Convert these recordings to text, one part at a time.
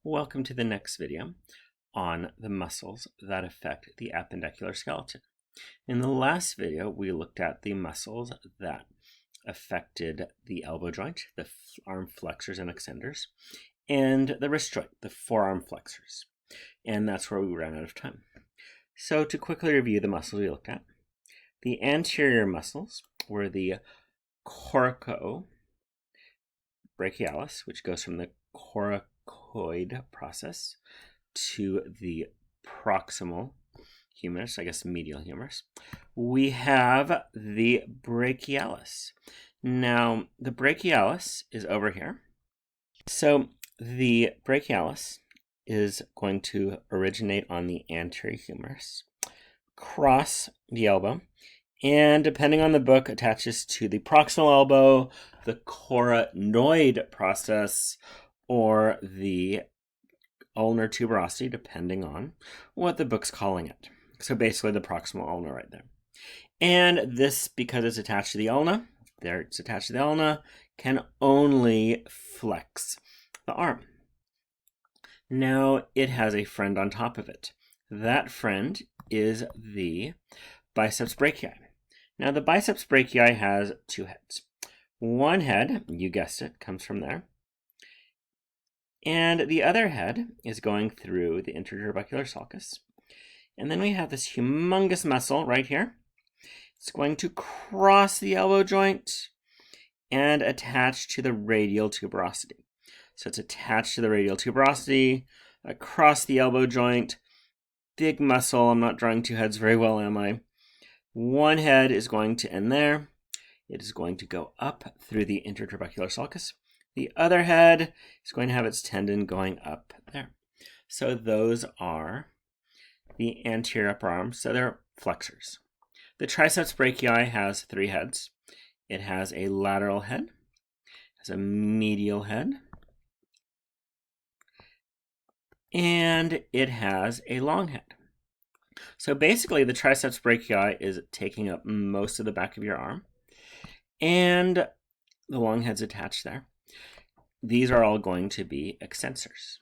Welcome to the next video on the muscles that affect the appendicular skeleton. In the last video, we looked at the muscles that affected the elbow joint, the arm flexors and extenders, and the wrist joint, the forearm flexors. And that's where we ran out of time. So to quickly review the muscles we looked at, the anterior muscles were the coracobrachialis, which goes from the coracoid process to the proximal humerus, I guess medial humerus. We have the brachialis. Now, the brachialis is over here. So the brachialis is going to originate on the anterior humerus, cross the elbow, and depending on the book, attaches to the proximal elbow, the coronoid process, or the ulnar tuberosity, depending on what the book's calling it. So basically the proximal ulna right there. And this, because it's attached to the ulna, there it's attached to the ulna, can only flex the arm. Now it has a friend on top of it. That friend is the biceps brachii. Now the biceps brachii has two heads. One head, you guessed it, comes from there. And the other head is going through the intertrabecular sulcus. And then we have this humongous muscle right here. It's going to cross the elbow joint and attach to the radial tuberosity. So it's attached to the radial tuberosity, across the elbow joint. Big muscle. I'm not drawing two heads very well, am I? One head is going to end there. It is going to go up through the intertrabecular sulcus. The other head is going to have its tendon going up there. So those are the anterior upper arms, so they're flexors. The triceps brachii has three heads. It has a lateral head, has a medial head, and it has a long head. So basically the triceps brachii is taking up most of the back of your arm, and the long head's attached there. These are all going to be extensors.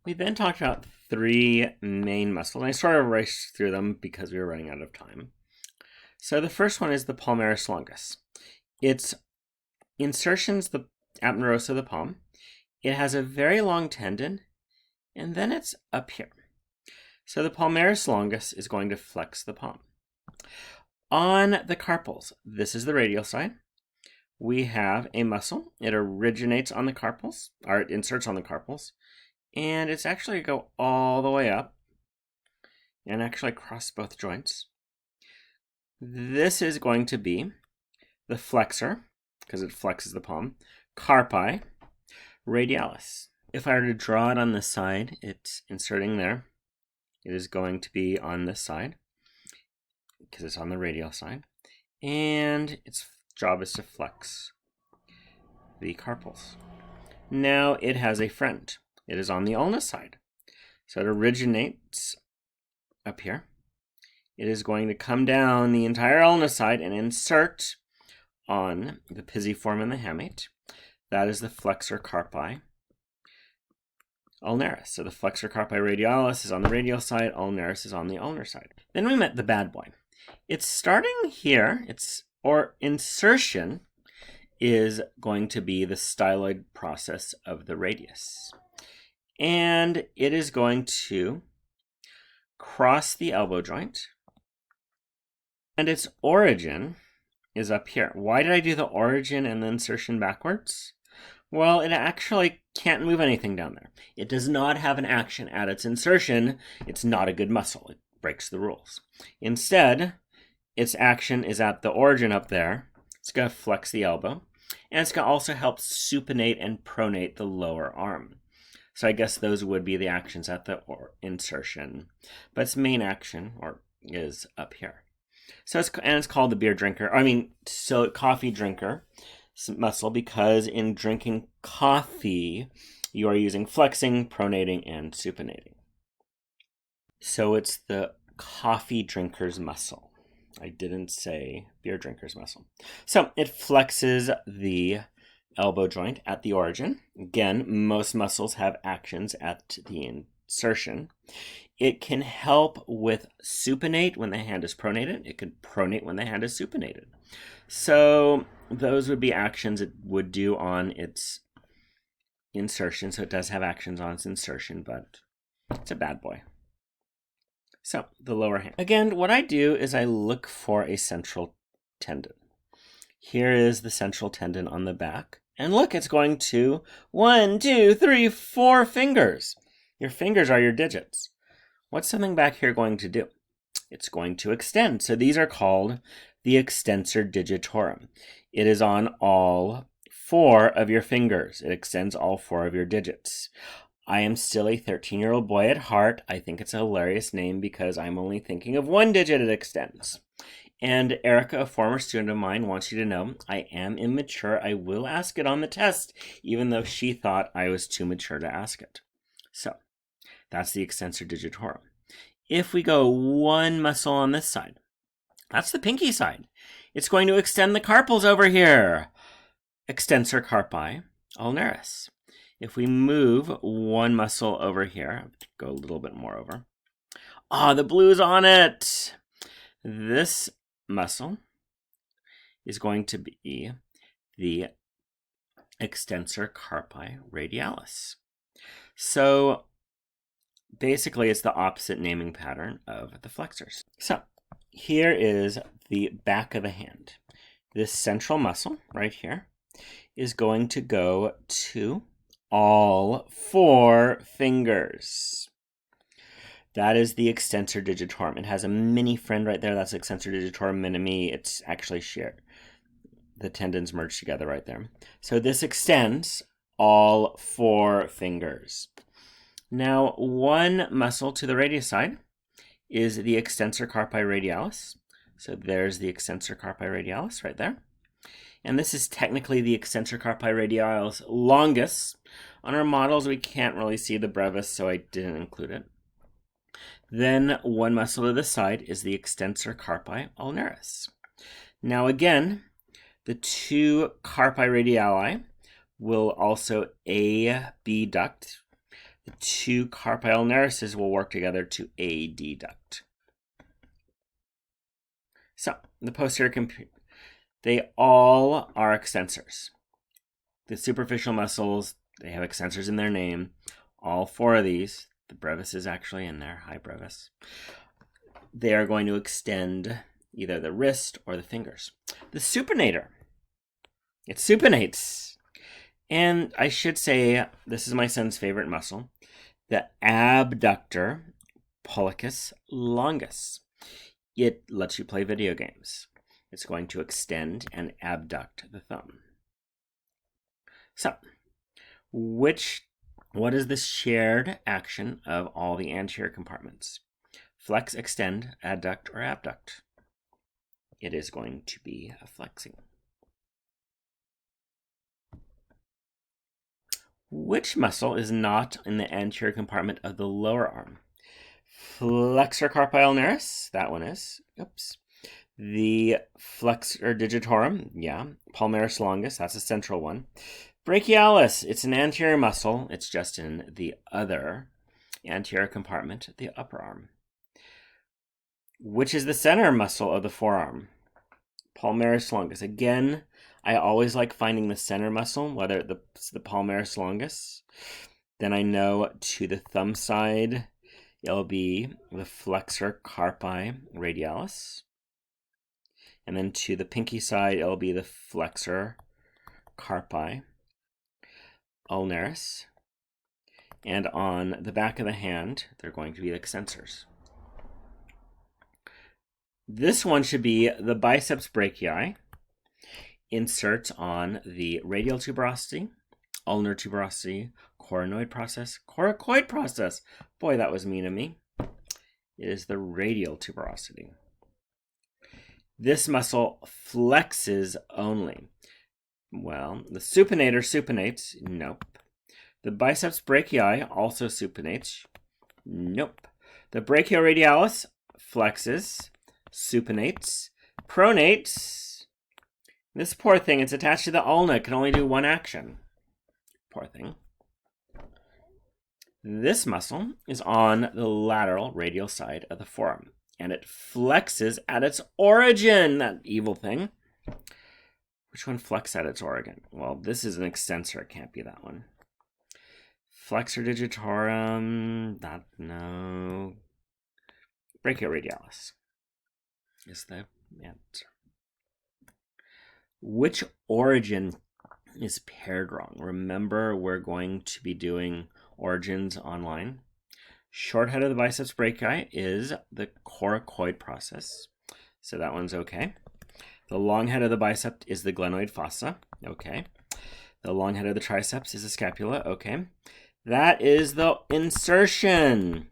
We then talked about three main muscles. I sort of raced through them because we were running out of time. So the first one is the palmaris longus. Its insertions the aponeurosa of the palm. It has a very long tendon, and then it's up here. So the palmaris longus is going to flex the palm. On the carpals, this is the radial side. We have a muscle. It originates on the carpals, or it inserts on the carpals, and it's actually going to go all the way up and actually cross both joints. This is going to be the flexor, because it flexes the palm, carpi radialis. If I were to draw it on this side, it's inserting there. It is going to be on this side, because it's on the radial side, and its job is to flex the carpals. Now it has a friend. It is on the ulna side. So it originates up here. It is going to come down the entire ulna side and insert on the pisiform and the hamate. That is the flexor carpi ulnaris. So the flexor carpi radialis is on the radial side, ulnaris is on the ulnar side. Then we met the bad boy. It's starting here, or insertion is going to be the styloid process of the radius. And it is going to cross the elbow joint. And its origin is up here. Why did I do the origin and the insertion backwards? Well, it actually can't move anything down there. It does not have an action at its insertion. It's not a good muscle. It breaks the rules. Instead, its action is at the origin up there. It's going to flex the elbow. And it's going to also help supinate and pronate the lower arm. So I guess those would be the actions at the insertion. But its main action is up here. So it's called the coffee drinker muscle, because in drinking coffee, you are using flexing, pronating, and supinating. So it's the coffee drinker's muscle. I didn't say beer drinker's muscle. So it flexes the elbow joint at the origin. Again, most muscles have actions at the insertion. It can help with supinate when the hand is pronated. It can pronate when the hand is supinated. So those would be actions it would do on its insertion. So it does have actions on its insertion, but it's a bad boy. So the lower hand. Again, what I do is I look for a central tendon. Here is the central tendon on the back. And look, it's going to 1, 2, 3, 4 fingers. Your fingers are your digits. What's something back here going to do? It's going to extend. So these are called the extensor digitorum. It is on all 4 of your fingers. It extends all 4 of your digits. I am still a 13-year-old boy at heart. I think it's a hilarious name because I'm only thinking of 1 digit it extends. And Erica, a former student of mine, wants you to know I am immature. I will ask it on the test, even though she thought I was too mature to ask it. So that's the extensor digitorum. If we go 1 muscle on this side, that's the pinky side. It's going to extend the carpals over here. Extensor carpi ulnaris. If we move 1 muscle over here, go a little bit more over. The blue's on it. This muscle is going to be the extensor carpi radialis. So basically it's the opposite naming pattern of the flexors. So here is the back of the hand. This central muscle right here is going to go to all 4 fingers. That is the extensor digitorum. It has a mini friend right there. That's extensor digitorum minimi. It's actually shared. The tendons merge together right there. So this extends all 4 fingers. Now, 1 muscle to the radius side is the extensor carpi radialis. So there's the extensor carpi radialis right there. And this is technically the extensor carpi radialis longus. On our models, we can't really see the brevis, so I didn't include it. Then 1 muscle to the side is the extensor carpi ulnaris. Now again, the 2 carpi radiali will also abduct. The 2 carpi ulnarises will work together to adduct. So the posterior they all are extensors. The superficial muscles, they have extensors in their name. All 4 of these, the brevis is actually in there, high brevis. They are going to extend either the wrist or the fingers. The supinator, it supinates. And I should say, this is my son's favorite muscle, the abductor pollicis longus. It lets you play video games. It's going to extend and abduct the thumb. So, what is the shared action of all the anterior compartments? Flex, extend, adduct, or abduct? It is going to be a flexing. Which muscle is not in the anterior compartment of the lower arm? Flexor carpi ulnaris, that one is. Oops. The flexor digitorum, yeah. Palmaris longus, that's a central one. Brachialis, it's an anterior muscle. It's just in the other anterior compartment, the upper arm. Which is the center muscle of the forearm? Palmaris longus. Again, I always like finding the center muscle, whether it's the palmaris longus. Then I know to the thumb side, it'll be the flexor carpi radialis. And then to the pinky side, it'll be the flexor carpi ulnaris. And on the back of the hand, they're going to be the extensors. This one should be the biceps brachii. Inserts on the radial tuberosity, ulnar tuberosity, coronoid process, coracoid process. Boy, that was mean of me. It is the radial tuberosity. This muscle flexes only. Well, the supinator supinates. Nope. The biceps brachii also supinates. Nope. The brachioradialis flexes, supinates, pronates. This poor thing, it's attached to the ulna. It can only do one action. Poor thing. This muscle is on the lateral radial side of the forearm, and it flexes at its origin, that evil thing. Which one flexes at its origin? Well, this is an extensor. It can't be that one. Flexor digitorum, no. Brachioradialis is the answer. Which origin is paired wrong? Remember, we're going to be doing origins online. Short head of the biceps brachii is the coracoid process, so that one's okay. The long head of the bicep is the glenoid fossa, okay. The long head of the triceps is the scapula, okay. That is the insertion.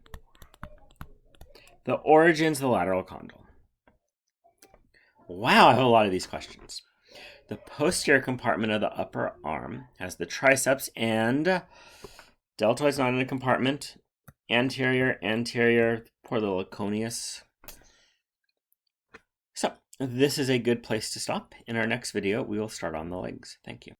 The origin's the lateral condyle. Wow, I have a lot of these questions. The posterior compartment of the upper arm has the triceps and deltoid's not in a compartment. Anterior, poor little coneus. So this is a good place to stop. In our next video, we will start on the legs. Thank you.